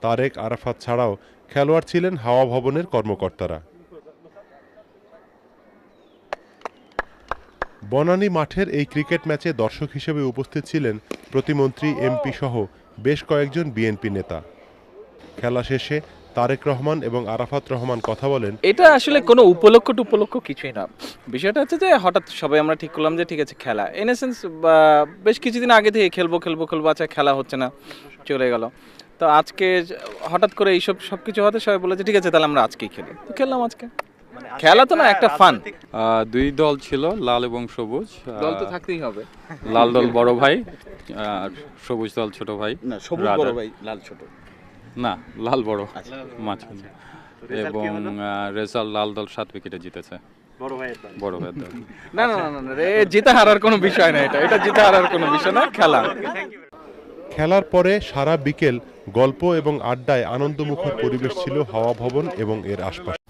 তারেক আরাফাত ছাড়াও খেলোয়াড় ছিলেন হাওয়া ভবনের কর্মকর্তারা। বনানী মাঠের এই ক্রিকেট ম্যাচে দর্শক হিসেবে উপস্থিত ছিলেন প্রতিমন্ত্রী, এমপি সহ বেশ কয়েকজন বিএনপি নেতা। খেলা শেষে তারেক রহমান এবং আরাফাত রহমান কথা বলেন, এটা আসলে কোনো উপলক্ষ কিছুই না। বিষয়টা হচ্ছে যে হঠাৎ সবাই আমরা ঠিক করলাম যে ঠিক আছে খেলা, ইন এ সেন্স বেশ কিছুদিন আগে থেকে খেলবো, আচ্ছা খেলা হচ্ছে না, চলে গেল। তো আজকে হঠাৎ করে এইসব সবকিছু হতে সবাই বলে যে ঠিক আছে তাহলে আমরা আজকেই খেলি, তো খেললাম আজকে। খেলা তো না, একটা ফান। দুই দল ছিল, লাল এবং সবুজ। দল তো থাকতেই হবে। লাল দল বড় ভাই আর সবুজ দল ছোট ভাই। না, সবুজ বড় ভাই, লাল ছোট। না, লাল বড় মাঝখানে। এবং রেজাল্ট লাল দল 7 উইকেটে জিতেছে। বড় ভাইয়ের দল। না, জিতে হারার কোনো বিষয় না, এটা জিতে হারার কোনো বিষয় না, খেলা। খেলার পরে সারা বিকেল গল্প এবং আড্ডায় আনন্দমুখর পরিবেশ ছিল হাওয়া ভবন এবং এর আশপাশে।